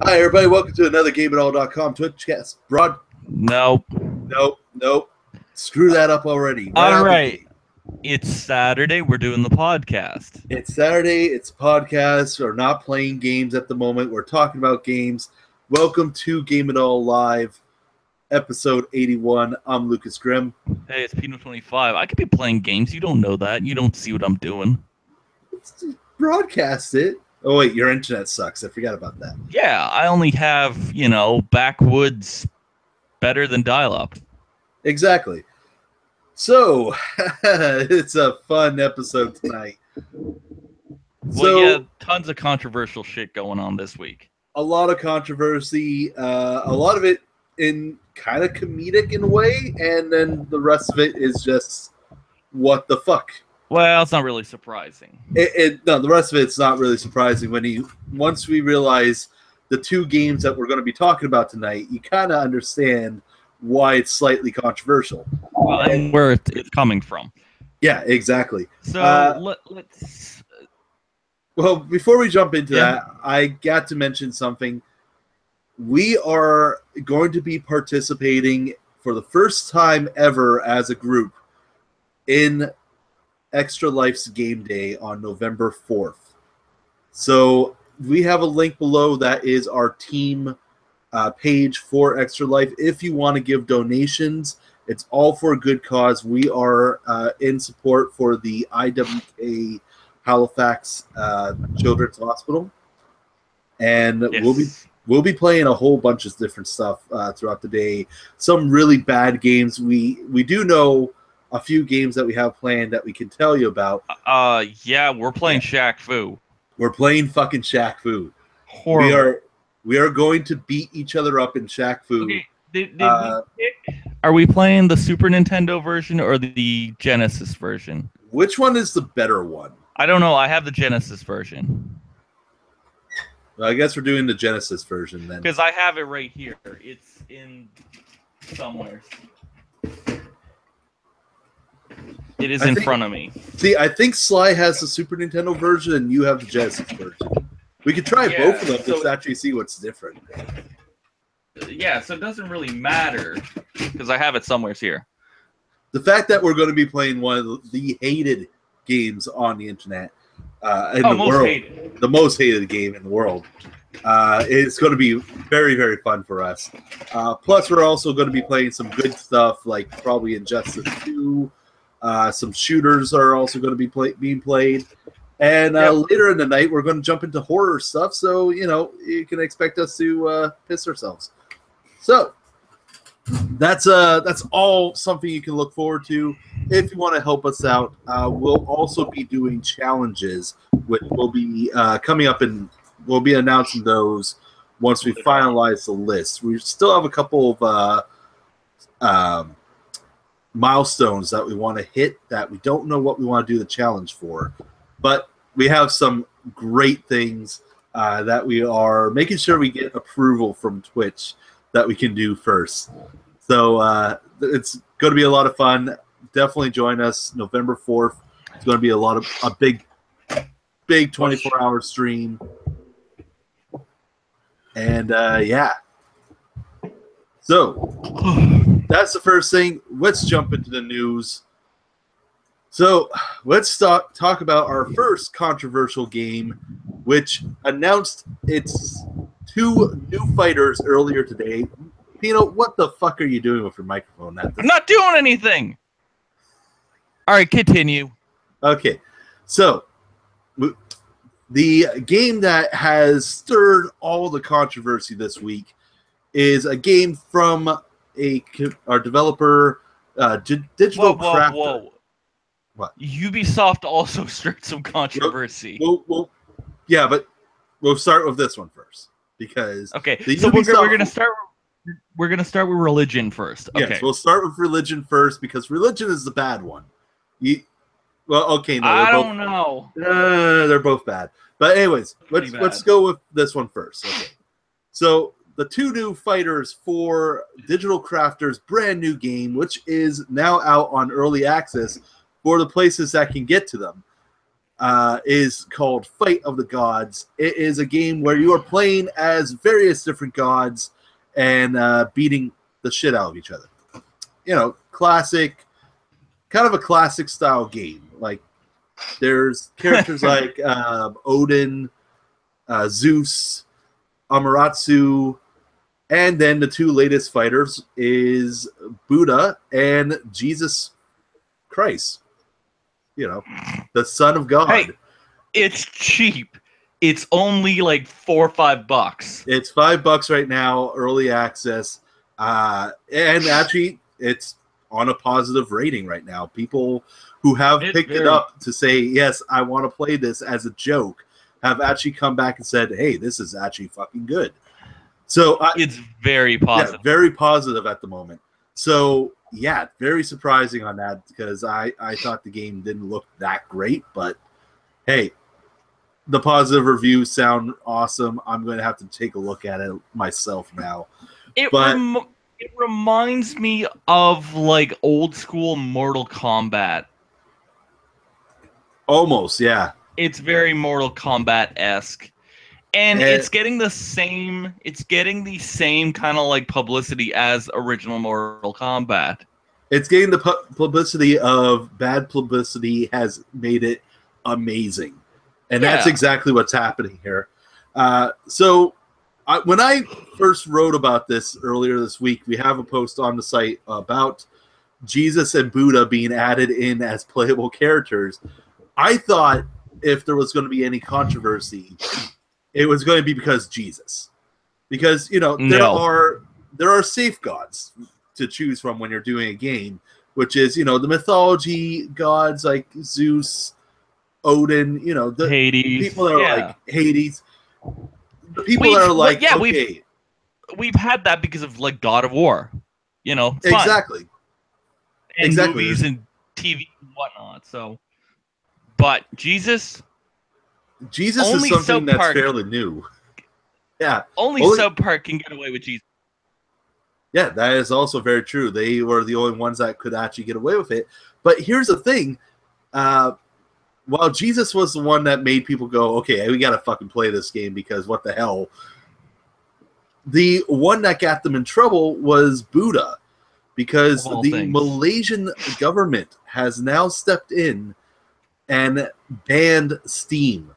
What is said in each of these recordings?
Hi, everybody. Welcome to another GameItAll.com Twitchcast. Nope. Nope. Screw that up already. All right. It's Saturday. We're doing the podcast. It's Saturday. It's a podcast. We're not playing games at the moment. We're talking about games. Welcome to Game It All Live, episode 81. I'm Lucas Grimm. Hey, it's Pino25. I could be playing games. You don't know that. You don't see what I'm doing. Let's broadcast it. Oh, wait. Your internet sucks. I forgot about that. Yeah, I only have, backwoods better than dial-up. Exactly. So, it's a fun episode tonight. Tons of controversial shit going on this week. A lot of controversy, a lot of it in kind of comedic in a way, and then the rest of it is just what the fuck. Well, it's not really surprising. No, the rest of it's not really surprising. Once we realize the two games that we're going to be talking about tonight, you kind of understand why it's slightly controversial. And where it's coming from. Yeah, exactly. So let's... Well, before we jump into that, I got to mention something. We are going to be participating for the first time ever as a group in Extra Life's Game Day on November 4th. So we have a link below that is our team page for Extra Life. If you want to give donations, it's all for a good cause. We are in support for the IWK Halifax Children's Hospital, and we'll be playing a whole bunch of different stuff throughout the day. Some really bad games. We do know a few games that we have planned that we can tell you about. We're playing Shaq Fu. We're playing fucking Shaq Fu. Horrible. We are going to beat each other up in Shaq Fu. Okay. Are we playing the Super Nintendo version or the Genesis version? Which one is the better one? I don't know. I have the Genesis version. Well, I guess we're doing the Genesis version then. Because I have it right here. It's in somewhere. It is in front of me. See, I think Sly has the Super Nintendo version and you have the Genesis version. We could try both of them to actually see what's different. Yeah, so it doesn't really matter because I have it somewhere here. The fact that we're going to be playing one of the hated games on the internet in the world, hated. The most hated game in the world, it's going to be very, very fun for us. Plus, we're also going to be playing some good stuff like probably Injustice 2. Some shooters are also going to be being played. And later in the night, we're going to jump into horror stuff. So, you can expect us to piss ourselves. So, that's all something you can look forward to. If you want to help us out, we'll also be doing challenges, which will be coming up, and we'll be announcing those once we finalize the list. We still have a couple of milestones that we want to hit that we don't know what we want to do the challenge for, but we have some great things that we are making sure we get approval from Twitch that we can do first. So it's going to be a lot of fun. Definitely join us November 4th. It's going to be a big 24-hour stream. And so that's the first thing. Let's jump into the news. So let's talk about our first controversial game, which announced its two new fighters earlier today. Pino, what the fuck are you doing with your microphone? I'm not doing anything. All right, continue. Okay, so the game that has stirred all the controversy this week is a game from our developer, Digital Crafter. Whoa. What? Ubisoft also stirred some controversy. Well, yeah, but we'll start with this one first because we're gonna start with religion first. Okay. Yes, we'll start with religion first because religion is the bad one. I don't know. They're both bad. But anyways, let's go with this one first. Okay. So the two new fighters for Digital Crafter's brand new game, which is now out on early access for the places that can get to them. is called Fight of the Gods. It is a game where you are playing as various different gods and beating the shit out of each other. You know, classic, kind of a classic style game. Like, there's characters like Odin, Zeus, Amaterasu, and then the two latest fighters is Buddha and Jesus Christ. You know, the Son of God. Hey, it's cheap. It's only like $4 or $5. It's $5 right now, early access, and actually, it's on a positive rating right now. People who have picked it up to say, "Yes, I want to play this" as a joke, have actually come back and said, "Hey, this is actually fucking good." So it's very positive. Yeah, very positive at the moment. So yeah, very surprising on that because I thought the game didn't look that great, but hey, the positive reviews sound awesome. I'm going to have to take a look at it myself now. It reminds me of like old school Mortal Kombat. Almost, yeah. It's very Mortal Kombat-esque. And it's getting the same kind of like publicity as original Mortal Kombat. It's getting the publicity of bad publicity has made it amazing. And that's exactly what's happening here. So when I first wrote about this earlier this week, we have a post on the site about Jesus and Buddha being added in as playable characters. I thought if there was going to be any controversy, it was going to be because Jesus. Because, you know, there are safe gods to choose from when you're doing a game, which is, you know, the mythology gods like Zeus, Odin, you know, the Hades. People that are like Hades. The people that are like, we've had that because of like God of War, you know. Exactly. And movies and TV and whatnot. So, but Jesus is something that's fairly new. Yeah. Only South Park can get away with Jesus. Yeah, that is also very true. They were the only ones that could actually get away with it. But here's the thing. While Jesus was the one that made people go, okay, we got to fucking play this game because what the hell? The one that got them in trouble was Buddha because the Malaysian government has now stepped in and banned Steam.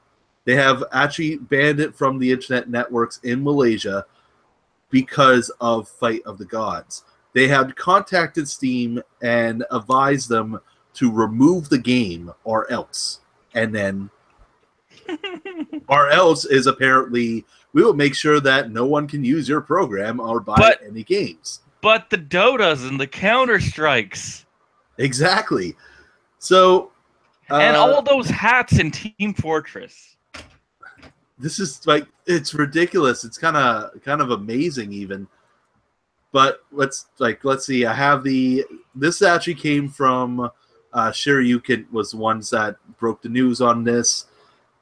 They have actually banned it from the internet networks in Malaysia because of Fight of the Gods. They had contacted Steam and advised them to remove the game or else. And then or else is apparently we will make sure that no one can use your program or buy any games. But the Dotas and the Counter-Strikes. Exactly. So and all those hats in Team Fortress. This is like it's ridiculous. It's kind of amazing even. But let's see. I have this actually came from Shiryuken was the ones that broke the news on this,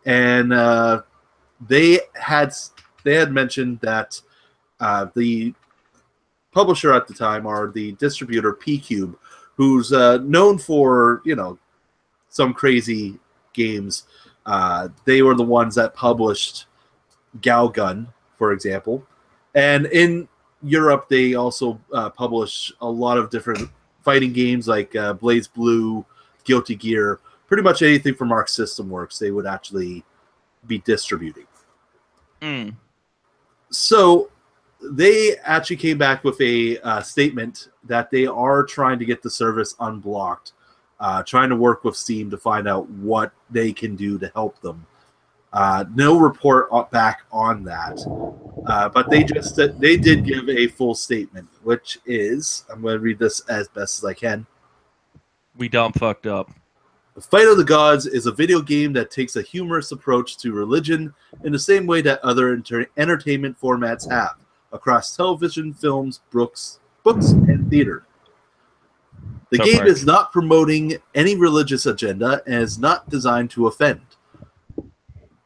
and they had mentioned that the publisher at the time or the distributor P-Cube, who's known for some crazy games. They were the ones that published Galgun, for example, and in Europe they also publish a lot of different fighting games like Blaze Blue, Guilty Gear, pretty much anything from Arc System Works they would actually be distributing. So they actually came back with a statement that they are trying to get the service unblocked, trying to work with Steam to find out what they can do to help them. No report back on that, but they did give a full statement, which is, I'm going to read this as best as I can. We dumb fucked up. Fight of the Gods is a video game that takes a humorous approach to religion in the same way that other entertainment formats have, across television, films, books, and theater. The game is not promoting any religious agenda and is not designed to offend.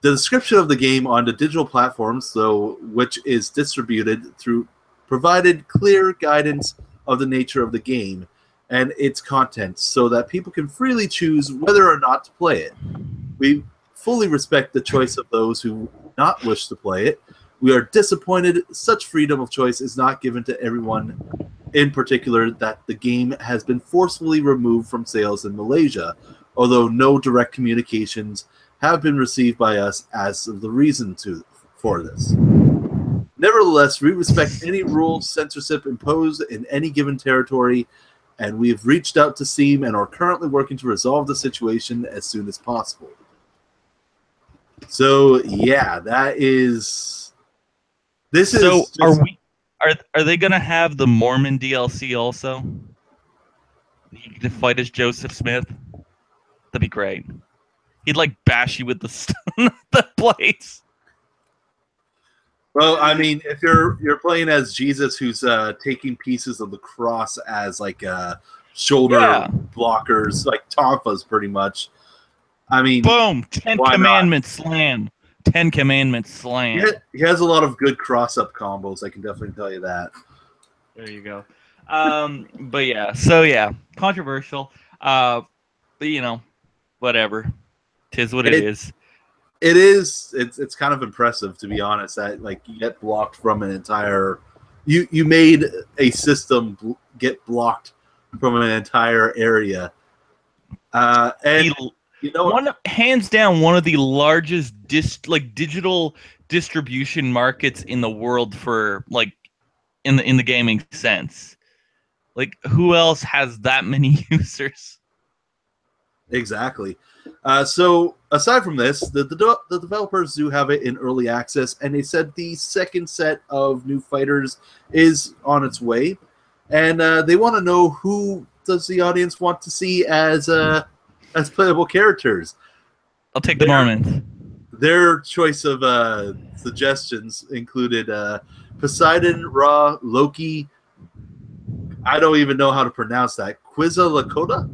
The description of the game on the digital platforms, though, which is distributed through, provided clear guidance of the nature of the game and its content so that people can freely choose whether or not to play it. We fully respect the choice of those who do not wish to play it. We are disappointed such freedom of choice is not given to everyone, in particular that the game has been forcefully removed from sales in Malaysia, although no direct communications have been received by us as of the reason for this. Nevertheless, we respect any rules censorship imposed in any given territory, and we have reached out to Steam and are currently working to resolve the situation as soon as possible. So yeah, that is. This is. So are they gonna have the Mormon DLC also? You can fight as Joseph Smith. That'd be great. He'd like bash you with the blades. Well, I mean, if you're playing as Jesus, who's taking pieces of the cross as like shoulder blockers, like tonfas, pretty much. I mean, boom! 10 Commandments slam. 10 Commandments slam. He has a lot of good cross-up combos. I can definitely tell you that. There you go. But yeah, so yeah, controversial. But you know, whatever. Tis what it is. It is. It's kind of impressive, to be honest, that like you get blocked from an entire. You made a system get blocked from an entire area, and you know, hands down, one of the largest digital distribution markets in the world for like in the gaming sense. Like, who else has that many users? Exactly. So aside from this, the developers do have it in early access, and they said the second set of new fighters is on its way, and they want to know who does the audience want to see as playable characters. I'll take the Mormons. Their choice of suggestions included Poseidon, Ra, Loki. I don't even know how to pronounce that. Quetzalcoatl?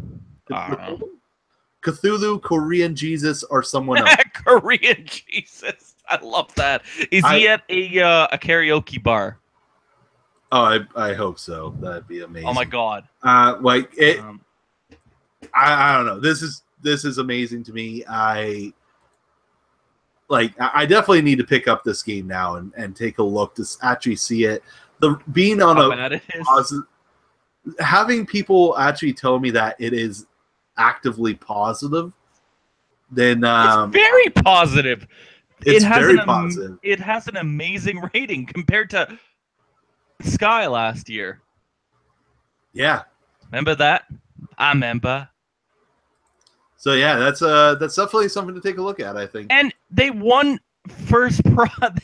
Cthulhu, Korean Jesus, or someone else. Korean Jesus. I love that. Is he at a karaoke bar? Oh, I hope so. That'd be amazing. Oh my god. Like it. I don't know. This is amazing to me. I definitely need to pick up this game now and take a look to actually see it. Being on having people actually tell me that it is actively positive, then it's very positive. It's very positive. It has an amazing rating compared to Sky last year. Yeah, remember that? I remember. So yeah, that's definitely something to take a look at, I think. And they won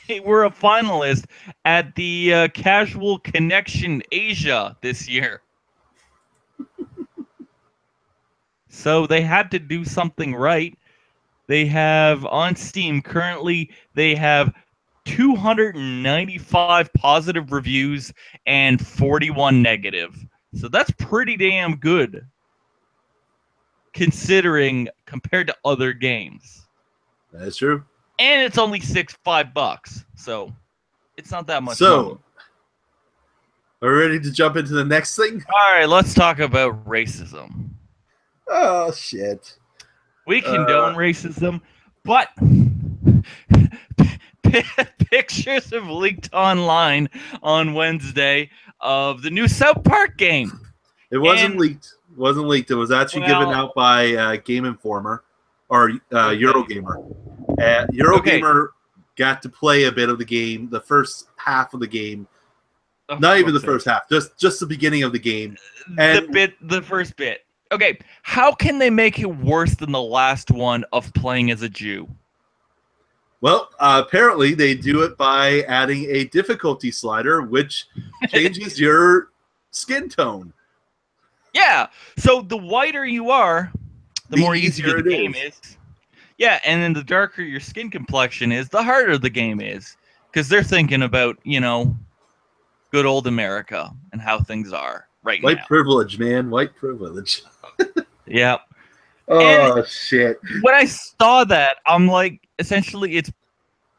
they were a finalist at the Casual Connection Asia this year. So they had to do something right. They have on Steam currently, they have 295 positive reviews and 41 negative. So that's pretty damn good, considering compared to other games. That's true. And it's only $5, so it's not that much money. Are we ready to jump into the next thing? All right, let's talk about racism. Oh, shit. We condone racism, but pictures have leaked online on Wednesday of the new South Park game. It wasn't leaked. It wasn't leaked. It was actually given out by Game Informer or Eurogamer. Eurogamer got to play a bit of the game, the first half of the game. Not even the first half, just the beginning of the game. And the first bit. Okay, how can they make it worse than the last one of playing as a Jew? Well, apparently they do it by adding a difficulty slider, which changes your skin tone. Yeah, so the whiter you are, the more easier the game is. Yeah, and then the darker your skin complexion is, the harder the game is. Because they're thinking about, good old America and how things are right now. White privilege, man. White privilege. Yeah. Oh, and shit. When I saw that, I'm like, essentially, it's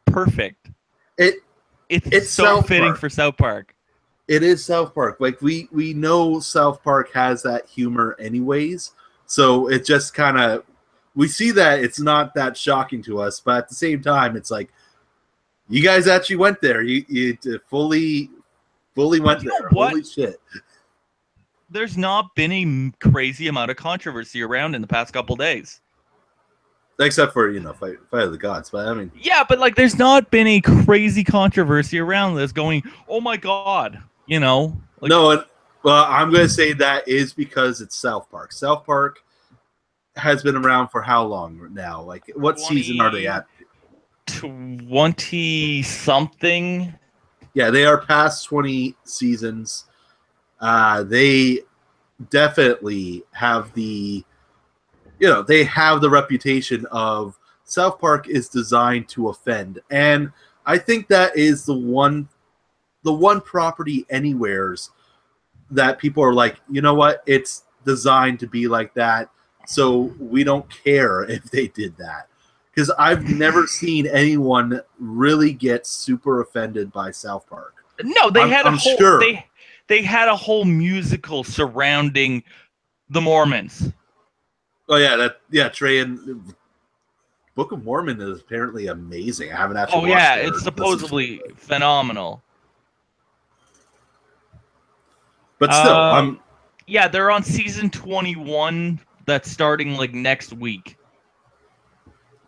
perfect. It's so fitting for South Park. It is South Park. Like, we know South Park has that humor anyways, so it just kind of we see that it's not that shocking to us, but at the same time, it's like you guys actually went there. You fully went there. Holy shit! There's not been a crazy amount of controversy around in the past couple days. Except for, Fight of the Gods. But I mean... Yeah, but like there's not been a crazy controversy around this going, oh my god, Like, no, well, I'm going to say that is because it's South Park. South Park has been around for how long now? Like, what season are they at? 20-something. Yeah, they are past 20 seasons. They definitely have the... they have the reputation of South Park is designed to offend. And I think that is the one property anywheres that people are like, you know what? It's designed to be like that. So we don't care if they did that. Because I've never seen anyone really get super offended by South Park. No, they had a whole musical surrounding the Mormons. Oh yeah, Trey and Book of Mormon is apparently amazing. I haven't actually watched it. It's supposedly phenomenal. But still, yeah, they're on season 21 that's starting like next week.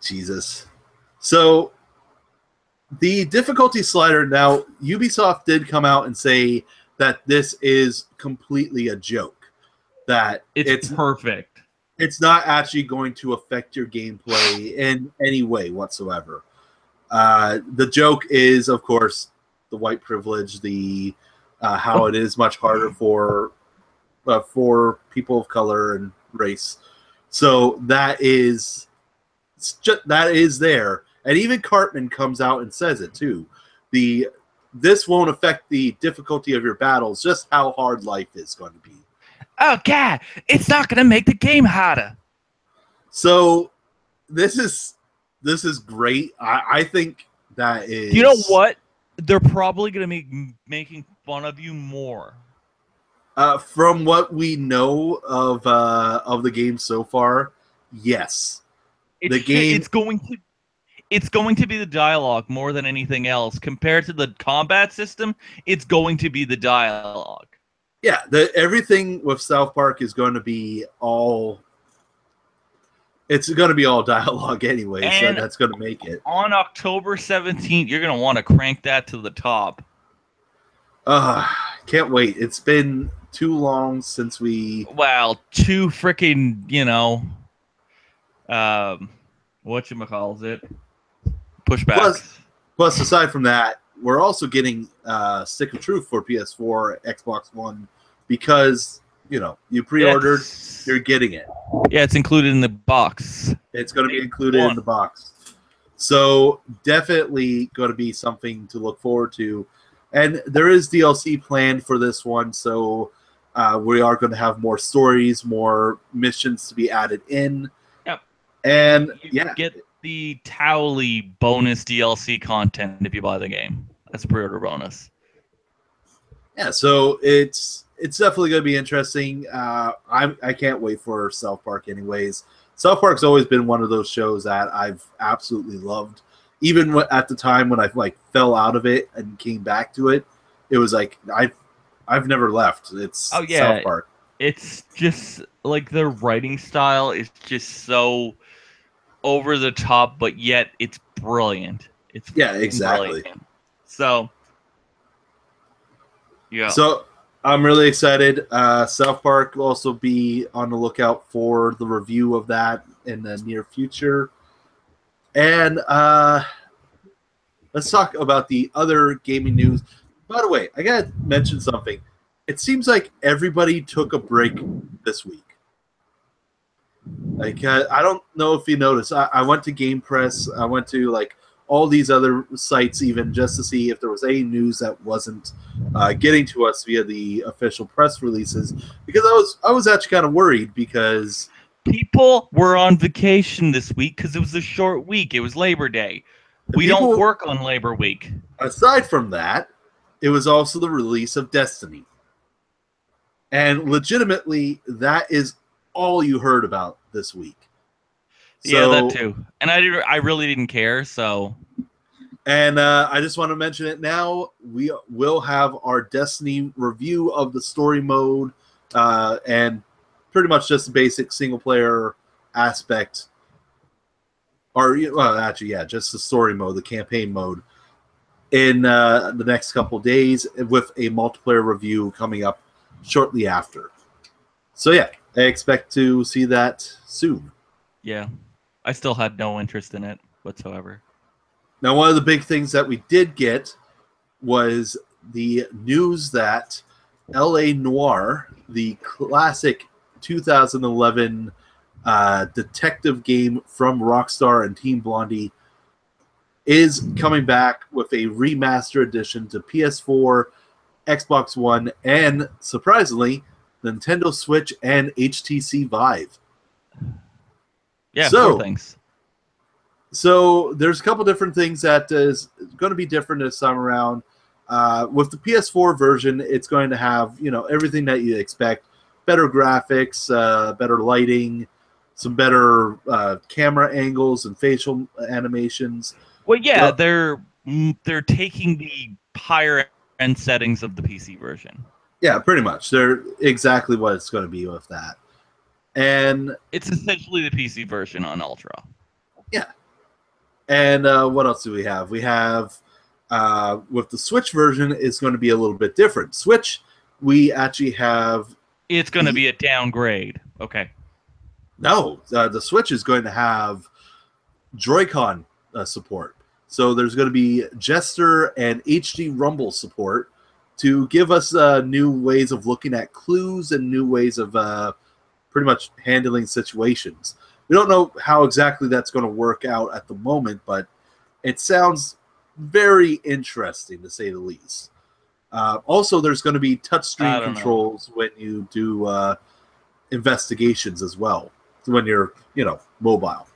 Jesus. So the difficulty slider, now Ubisoft did come out and say that this is completely a joke. That it's perfect. It's not actually going to affect your gameplay in any way whatsoever. The joke is, of course, the white privilege, the how it is much harder for people of color and race. So that is there, and even Cartman comes out and says it too. This won't affect the difficulty of your battles, just how hard life is going to be. Oh god, it's not going to make the game harder. So this is great. I think that is. You know what? They're probably going to be making fun of you more. From what we know of the game so far, yes. It's going to be the dialogue more than anything else. Compared to the combat system, it's going to be the dialogue. Yeah, everything with South Park is going to be all. It's going to be all dialogue anyway, so that's going to make it. On October 17th, you're going to want to crank that to the top. Can't wait. It's been too long since we. Well, two freaking, whatchamacallit? Pushbacks. Plus, aside from that, we're also getting Stick of Truth for PS4, Xbox One, because you pre-ordered, you're getting it. Yeah, it's included in the box. It's going to be included in the box. So definitely going to be something to look forward to. And there is DLC planned for this one, so we are going to have more stories, more missions to be added in. Yep. And you get the Towley bonus DLC content if you buy the game. That's a pre-order bonus. Yeah, so it's definitely going to be interesting. I can't wait for South Park anyways. South Park's always been one of those shows that I've absolutely loved. Even at the time when I fell out of it and came back to it, it was like I've never left. It's South Park. It's just like the writing style is just so over the top, but yet it's brilliant. It's exactly. Brilliant. So yeah. So I'm really excited. South Park will also be on the lookout for the review of that in the near future. And let's talk about the other gaming news. By the way, I got to mention something. It seems like everybody took a break this week. Like, I don't know if you noticed. I went to Game Press. I went to all these other sites even just to see if there was any news that wasn't getting to us via the official press releases, because I was actually kind of worried because people were on vacation this week because it was a short week. It was Labor Day. We don't work on Labor Week. Aside from that, it was also the release of Destiny. And legitimately, that is all you heard about this week. Yeah, that too. And I really didn't care, so. And I just want to mention it now. We will have our Destiny review of the story mode and pretty much just the basic single-player aspect. Or, well, actually, yeah, just the story mode, the campaign mode, in the next couple of days with a multiplayer review coming up shortly after. So, yeah, I expect to see that soon. Yeah. I still had no interest in it whatsoever. Now, one of the big things that we did get was the news that L.A.Noire, the classic 2011 detective game from Rockstar and Team Blondie, is coming back with a remaster edition to PS4, Xbox One, and, surprisingly, Nintendo Switch and HTC Vive. Yeah, four things. So there's a couple different things that is going to be different this time around. With the PS4 version, it's going to have, everything that you expect. Better graphics, better lighting, some better camera angles and facial animations. Well, yeah, they're taking the higher end settings of the PC version. Yeah, pretty much. They're exactly what it's going to be with that. And it's essentially the PC version on Ultra. Yeah. And what else do we have? We have, with the Switch version, it's going to be a little bit different. Switch, we actually have... It's going to be a downgrade. Okay. No, the Switch is going to have Joy-Con support. So there's going to be Gesture and HD Rumble support to give us new ways of looking at clues and new ways of pretty much handling situations. We don't know how exactly that's going to work out at the moment, but it sounds very interesting, to say the least. Also, there's going to be touchscreen controls when you do investigations as well, when you're, mobile.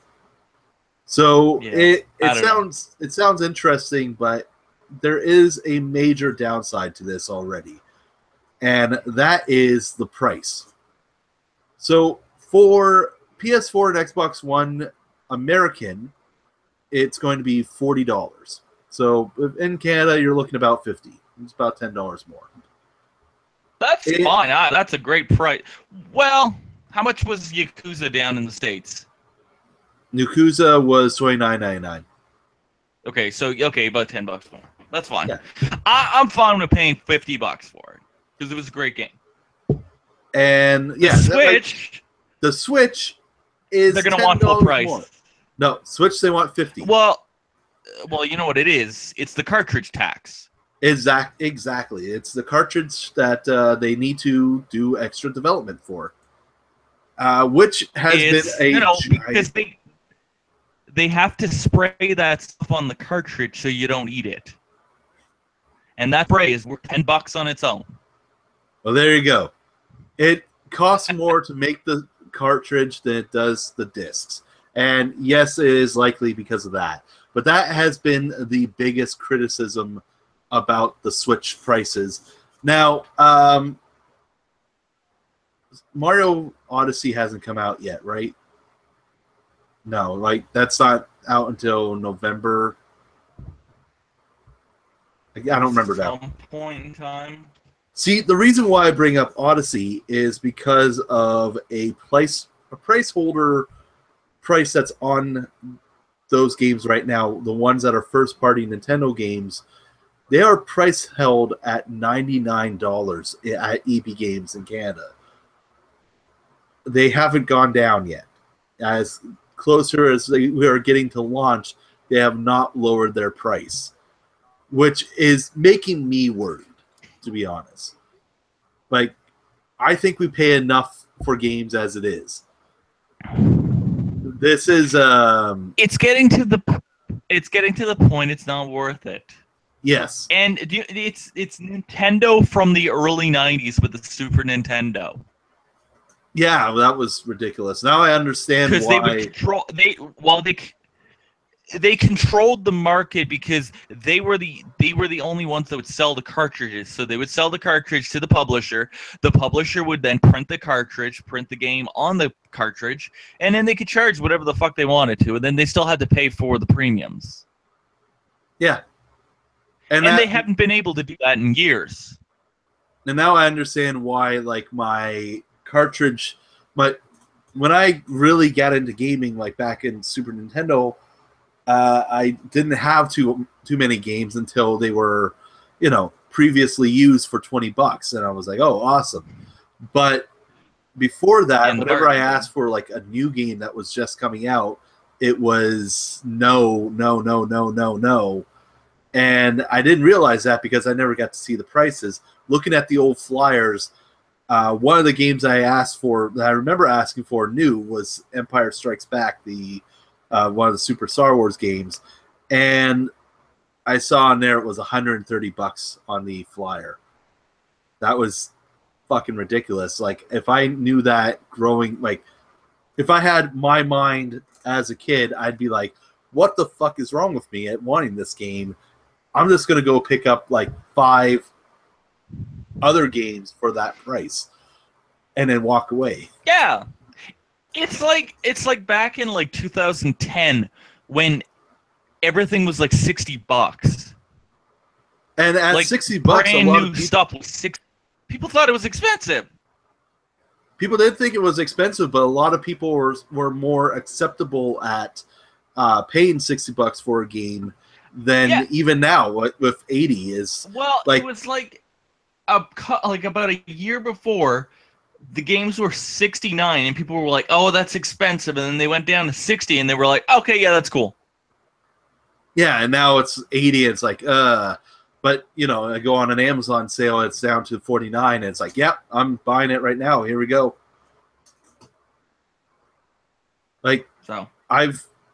So it sounds interesting, but there is a major downside to this already, and that is the price. So for PS4 and Xbox One American, it's going to be $40. So in Canada, you're looking about $50. It's about $10 more. That's fine. That's a great price. Well, how much was Yakuza down in the States? Yakuza was $29.99. Okay, so about $10 more. That's fine. Yeah. I'm fine with paying $50 for it because it was a great game. And yeah, the Switch is they're gonna want full price. More. No, Switch they want $50. Well, you know what it is? It's the cartridge tax. Exactly. It's the cartridge that they need to do extra development for, which has been because they have to spray that stuff on the cartridge so you don't eat it, and that spray is worth $10 on its own. Well, there you go. It costs more to make the cartridge than it does the discs. And yes, it is likely because of that. But that has been the biggest criticism about the Switch prices. Now, Mario Odyssey hasn't come out yet, right? No, that's not out until November. I don't remember that. Some point in time. See, the reason why I bring up Odyssey is because of a placeholder price that's on those games right now. The ones that are first-party Nintendo games, they are price held at $99 at EB Games in Canada. They haven't gone down yet. As closer as we are getting to launch, they have not lowered their price, which is making me worried, to be honest. I think we pay enough for games as it is. This is it's getting to the point it's not worth it. Yes. And it's Nintendo from the early 90s with the Super Nintendo. Yeah, that was ridiculous. Now I understand why. Because they controlled the market because they were the only ones that would sell the cartridges. So they would sell the cartridge to the publisher. The publisher would then print the cartridge, print the game on the cartridge, and then they could charge whatever the fuck they wanted to, and then they still had to pay for the premiums. Yeah. And they haven't been able to do that in years. And now I understand why, like, my cartridge, when I really got into gaming, like back in Super Nintendo, I didn't have too many games until they were, you know, previously used for $20, and I was like, oh, awesome. But before that, whenever I asked for like a new game that was just coming out, it was no. And I didn't realize that because I never got to see the prices. Looking at the old flyers, one of the games I asked for, that I remember asking for new, was Empire Strikes Back, the one of the Super Star Wars games. And I saw on there it was $130 on the flyer. That was fucking ridiculous. Like, if I knew that growing, like, if I had my mind as a kid, I'd be like, what the fuck is wrong with me at wanting this game? I'm just going to go pick up like 5 other games for that price and then walk away. Yeah. It's like back in like 2010 when everything was like $60. And at like $60, brand new stuff was people thought it was expensive. People did think it was expensive, but a lot of people were more acceptable at paying $60 for a game than even now. With 80 is it was like about a year before. The games were $69, and people were like, "Oh, that's expensive," and then they went down to $60, and they were like, "Okay, yeah, that's cool." Yeah, and now it's 80. It's like, but you know, I go on an Amazon sale, it's down to 49, and it's like, "Yep, I'm buying it right now. Here we go." Like, so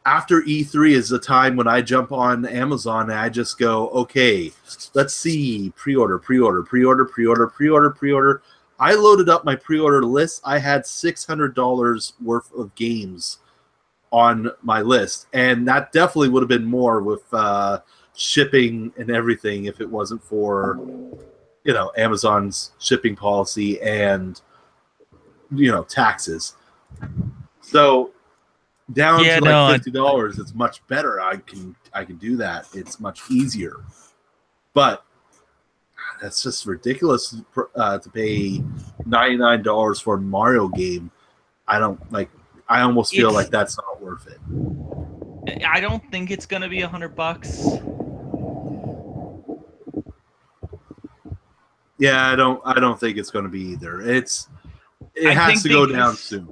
after E3 is the time when I jump on Amazon and I just go, "Okay, let's see, pre-order." I loaded up my pre-order list. I had $600 worth of games on my list, and that definitely would have been more with shipping and everything if it wasn't for, you know, Amazon's shipping policy and, you know, taxes. So down to like $50, it's much better. I can do that. It's much easier, but that's just ridiculous to pay $99 for a Mario game. I almost feel like that's not worth it. I don't think it's gonna be $100. Yeah, I don't think it's gonna be either. It has to go down soon.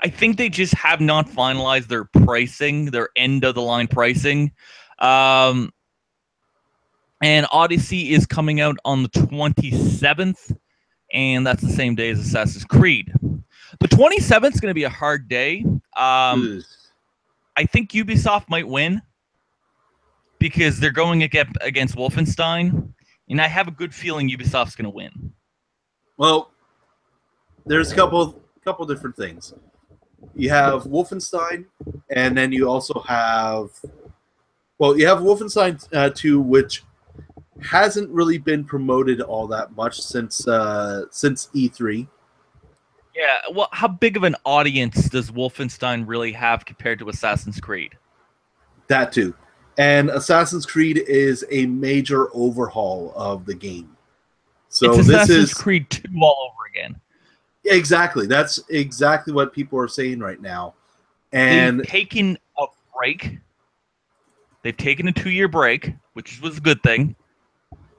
I think they just have not finalized their pricing, their end of the line pricing. And Odyssey is coming out on the 27th, and that's the same day as Assassin's Creed. The 27th is going to be a hard day. I think Ubisoft might win because they're going against Wolfenstein, and I have a good feeling Ubisoft's going to win. Well, there's a couple different things. You have Wolfenstein, and then you also have Wolfenstein 2, which hasn't really been promoted all that much since E3. Yeah, well, how big of an audience does Wolfenstein really have compared to Assassin's Creed? That too. And Assassin's Creed is a major overhaul of the game. So it's Assassin's Creed 2 all over again. Exactly. That's exactly what people are saying right now. And they've taken a break. They've taken a 2-year break, which was a good thing.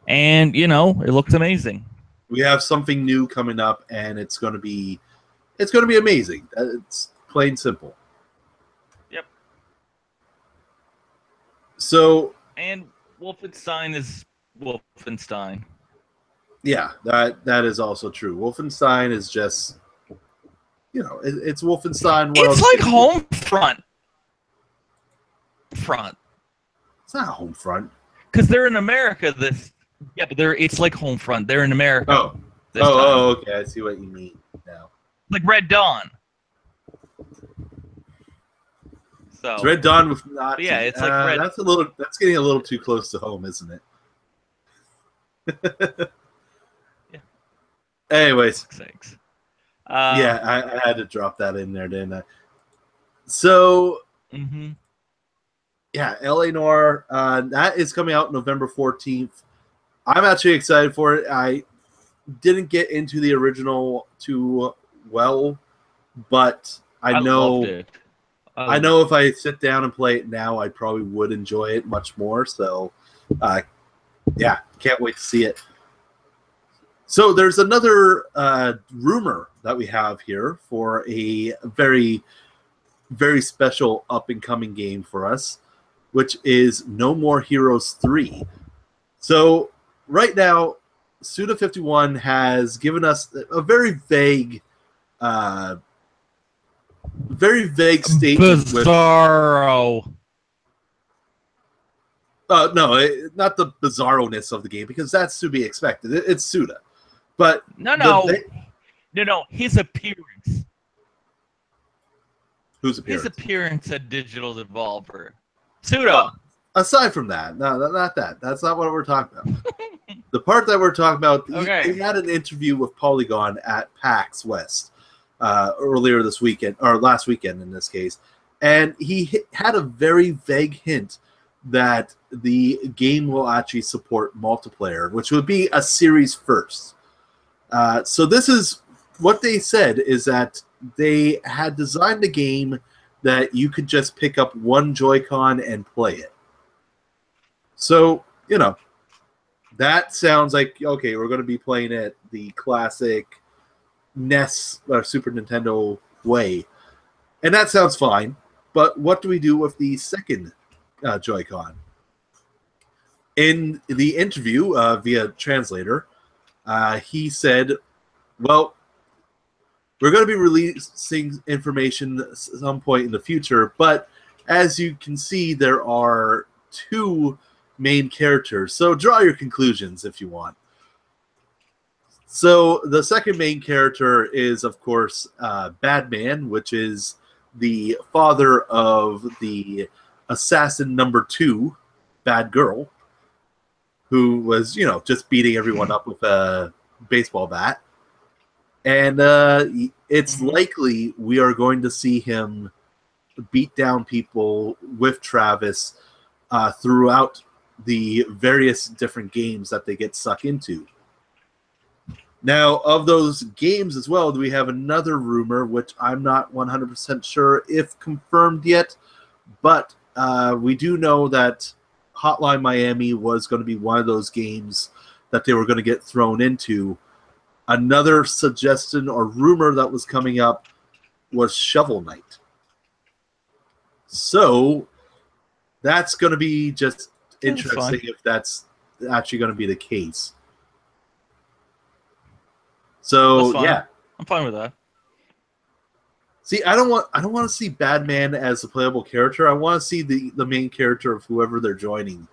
And, you know, it looks amazing. We have something new coming up, and it's going to be amazing. It's plain simple. Yep. So, and Wolfenstein is Wolfenstein. Yeah, that is also true. Wolfenstein is just, you know, it's Wolfenstein. It's like Homefront. It's not Homefront. Because they're in America. But it's like Homefront. They're in America. Oh, okay. I see what you mean now. Like Red Dawn. So it's Red Dawn with Nazi. Yeah, it's like Red. That's getting a little too close to home, isn't it? Yeah. Anyways, Thanks. Yeah, I had to drop that in there, didn't I? So, yeah, L.A.Noire, that is coming out November 14th. I'm actually excited for it. I didn't get into the original too well, but I know loved it. I know if I sit down and play it now, I probably would enjoy it much more. So, yeah, can't wait to see it. So there's another rumor that we have here for a very, very special up-and-coming game for us, which is No More Heroes 3. So right now, Suda51 has given us a very vague statement. Bizarro. No, not the bizarro-ness of the game, because that's to be expected. It's Suda. But no, his appearance. Whose appearance? His appearance at Digital Devolver. Suda. Well, aside from that, no, not that. That's not what we're talking about. The part that we're talking about, he had an interview with Polygon at PAX West earlier this weekend, or last weekend in this case, and he had a very vague hint that the game will actually support multiplayer, which would be a series first. So this is what they said, is that they had designed a game that you could just pick up one Joy-Con and play it. So, that sounds like, okay, we're going to be playing it the classic NES or Super Nintendo way. And that sounds fine. But what do we do with the second Joy-Con? In the interview via translator, he said, well, we're going to be releasing information at some point in the future, but as you can see, there are two main characters. So draw your conclusions if you want. So the second main character is, of course, Badman, which is the father of the assassin number 2, Bad Girl, who was, just beating everyone up with a baseball bat. And it's likely we are going to see him beat down people with Travis throughout the various different games that they get sucked into. Now, of those games as well, we have another rumor, which I'm not 100% sure if confirmed yet, but we do know that Hotline Miami was going to be one of those games that they were going to get thrown into. Another suggestion or rumor that was coming up was Shovel Knight. So that's going to be just interesting if that's actually going to be the case. So yeah, I'm fine with that. See, I don't want to see Badman as a playable character. I want to see the main character of whoever they're joining.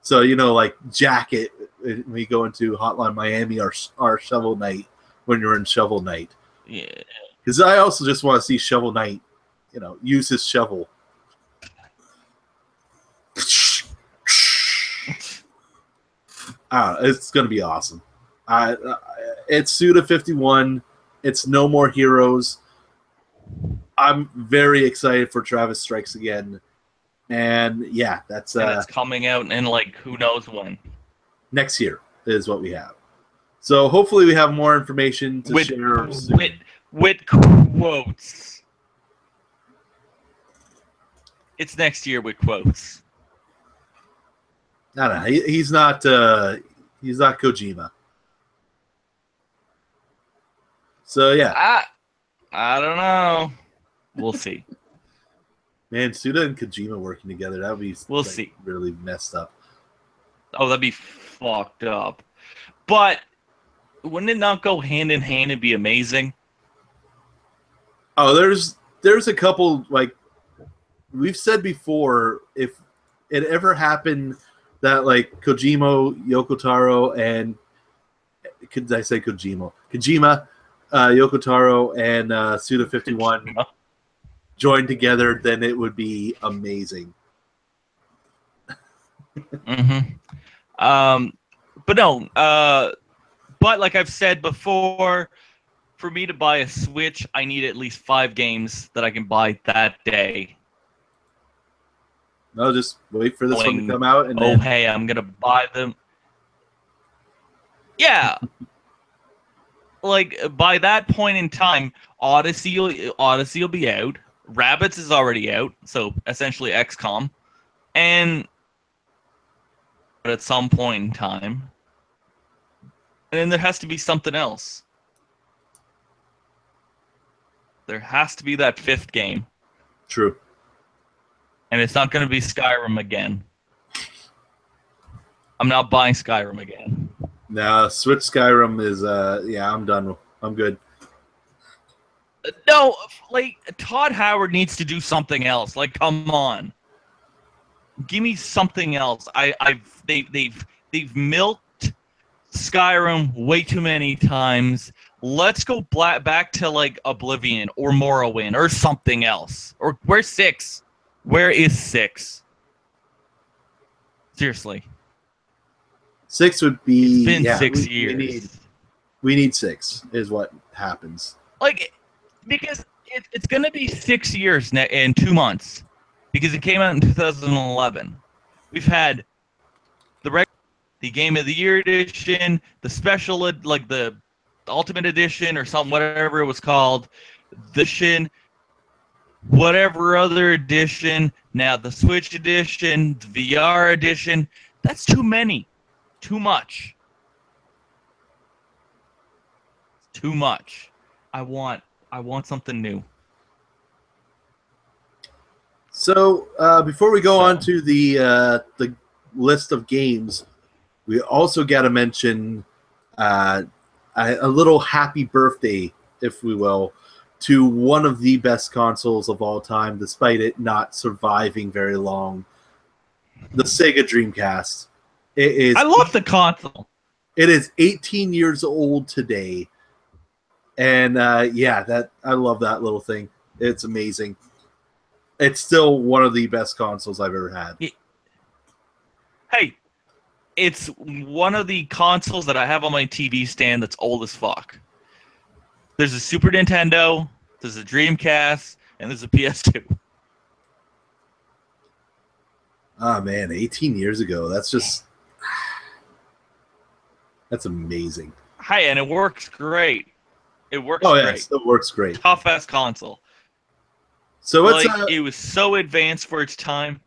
So like Jacket when we go into Hotline Miami or Shovel Knight when you're in Shovel Knight. Yeah. Because I also just want to see Shovel Knight, use his shovel. It's going to be awesome. It's Suda51. It's No More Heroes. I'm very excited for Travis Strikes Again. And yeah, that's and it's coming out in who knows when. Next year is what we have. So hopefully we have more information to share soon. With quotes. It's next year with quotes. No, he's not Kojima. So yeah. I don't know. We'll see. Man, Suda and Kojima working together, that would be see. Really messed up. Oh, that'd be fucked up. But wouldn't it not go hand in hand and be amazing? Oh, there's a couple, we've said before, if it ever happened that Kojima, Yoko Taro, and could I say Kojima, Yoko Taro, and Suda51 joined together, then it would be amazing. But no, but like I've said before, for me to buy a Switch, I need at least 5 games that I can buy that day. No, just wait for this one to come out, and then... hey, I'm gonna buy them. Yeah. Like, by that point in time, Odyssey will be out. Rabbids is already out, so essentially XCOM. And at some point in time. And then there has to be something else. There has to be that 5th game. True. And it's not going to be Skyrim again. I'm not buying Skyrim again. No, Switch Skyrim is, yeah, I'm done. I'm good. No, like, Todd Howard needs to do something else. Like, come on. Give me something else. They've milked Skyrim way too many times. Let's go back to, like, Oblivion or Morrowind or something else. Or where's 6? Where is 6? Seriously. 6 would be... It's been 6 years. We need 6 is what happens. Like, because it's going to be 6 years in 2 months. Because it came out in 2011. We've had the Game of the Year edition, the special, like the Ultimate Edition or something, whatever it was called, the edition, whatever other edition, now the Switch edition, the VR edition. That's too many. Too much. Too much. I want something new. So before we go on to the list of games, we also got to mention a little happy birthday, if we will, to one of the best consoles of all time, despite it not surviving very long. The Sega Dreamcast. I love the console. It is 18 years old today, and yeah, I love that little thing. It's amazing. It's still one of the best consoles I've ever had. Hey, it's one of the consoles that I have on my TV stand that's old as fuck. There's a Super Nintendo, there's a Dreamcast, and there's a PS2. Ah, man, 18 years ago. That's just... That's amazing. Hey, and it works great. It works great. Yeah, it still works great. Tough-ass console. So it's it was so advanced for its time.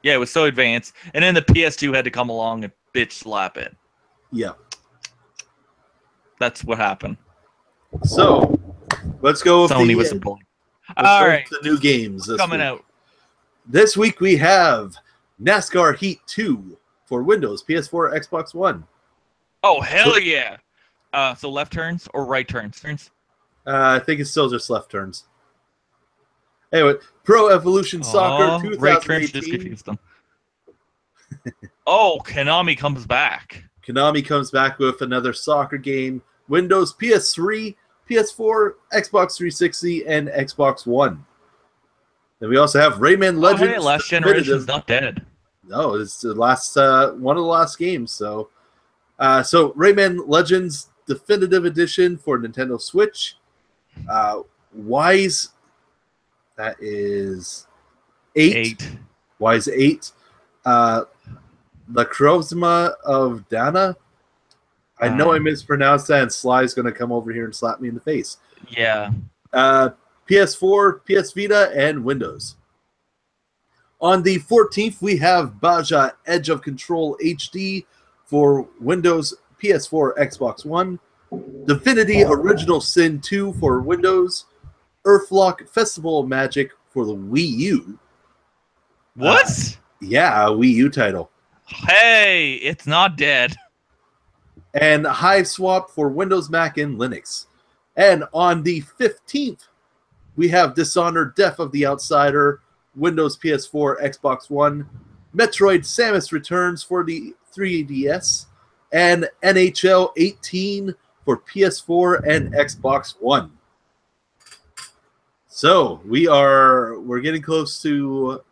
Yeah, it was so advanced. And then the PS2 had to come along and bitch slap it. Yeah. That's what happened. So, let's go with Sony was a bully. All right. The new games coming out. This week we have NASCAR Heat 2 for Windows, PS4, Xbox One. Oh, hell yeah. So left turns or right turns? I think it's still just left turns. Anyway, Pro Evolution Soccer 2018. Right turns just confused them. Oh, Konami comes back. Konami comes back with another soccer game. Windows, PS3, PS4, Xbox 360, and Xbox One. Then we also have Rayman Legends. Hey, Last Generation's not dead. No, it's the last one of the last games. So Rayman Legends Definitive Edition for Nintendo Switch. Wise, that is 8. Wise 8. The Chroma of Dana. I know I mispronounced that, and Sly's going to come over here and slap me in the face. Yeah. PS4, PS Vita, and Windows. On the 14th, we have Baja Edge of Control HD for Windows, PS4, Xbox One. Divinity Original Sin 2 for Windows. Earthlock Festival of Magic for the Wii U. What? Yeah, a Wii U title. Hey, it's not dead. And Hive Swap for Windows, Mac, and Linux. And on the 15th, we have Dishonored Death of the Outsider, Windows, PS4, Xbox One, Metroid Samus Returns for the 3DS, and NHL 18 for PS4 and Xbox One. So we're getting close to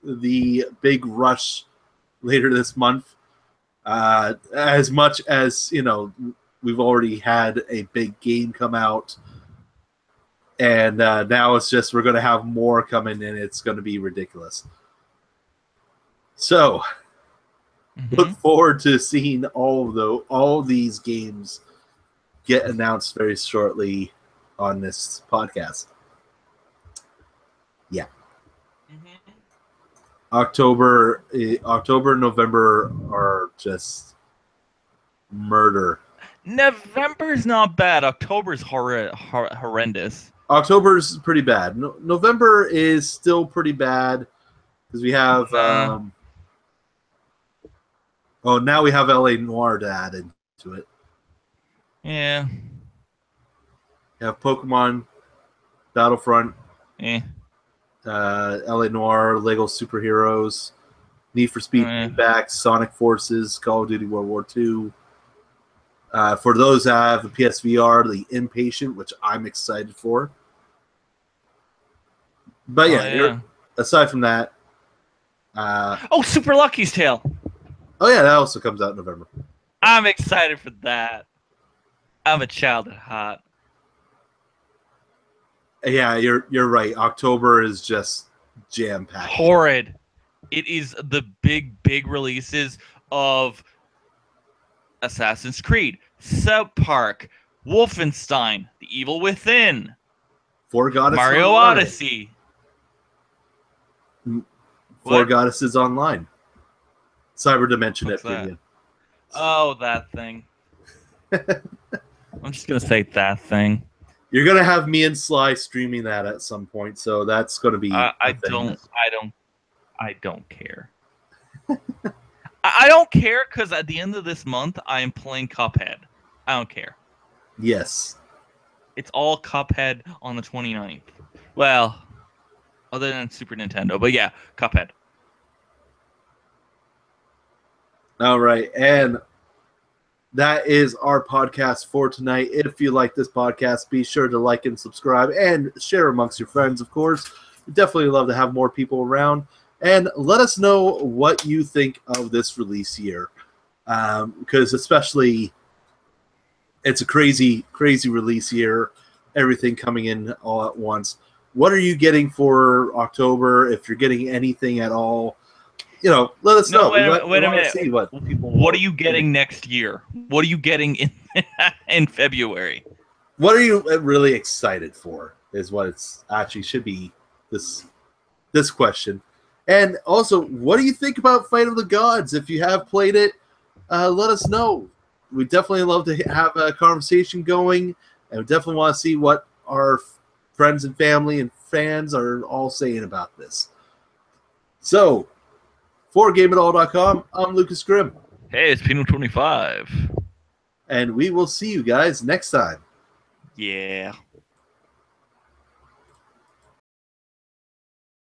the big rush later this month. As much as we've already had a big game come out, and now it's just we're going to have more coming in. It's going to be ridiculous. So look forward to seeing all these games get announced very shortly on this podcast. Yeah. October, November are just murder. November's not bad. October's horrendous. October's pretty bad. November is still pretty bad because we have. Now we have L.A.Noire to add into it. Yeah. You have Pokemon, Battlefront. L.A.Noire, Lego Superheroes, Need for Speed Payback, Sonic Forces, Call of Duty World War II. For those that have the PSVR, the Impatient, which I'm excited for. But aside from that, Super Lucky's Tale. Oh yeah, that also comes out in November. I'm excited for that. I'm a child at heart. Yeah, you're right. October is just jam-packed. Horrid. It is the big releases of Assassin's Creed, South Park, Wolfenstein, The Evil Within, Four Goddesses Mario Online. Odyssey. Four Goddesses Online. Cyber Dimension Opinion. Oh, that thing. I'm just gonna say that thing. You're gonna have me and Sly streaming that at some point, so that's gonna be. I don't care. I don't care because at the end of this month I am playing Cuphead. I don't care. Yes. It's all Cuphead on the 29th. Well, other than Super Nintendo, but yeah, Cuphead. All right, and that is our podcast for tonight. If you like this podcast, be sure to like and subscribe and share amongst your friends, of course. We'd definitely love to have more people around. And let us know what you think of this release year. Because especially, it's a crazy, crazy release year. Everything coming in all at once. What are you getting for October? If you're getting anything at all, let us know. Wait a minute. See what people. What are you getting next year? What are you getting in February? What are you really excited for? Is what it's actually should be this question. And also, what do you think about Fight of the Gods? If you have played it, let us know. We definitely love to have a conversation going, and we definitely want to see what our friends and family and fans are all saying about this. So, for GameItAll.com, I'm Lucas Grimm. Hey, it's Pino25. And we will see you guys next time. Yeah.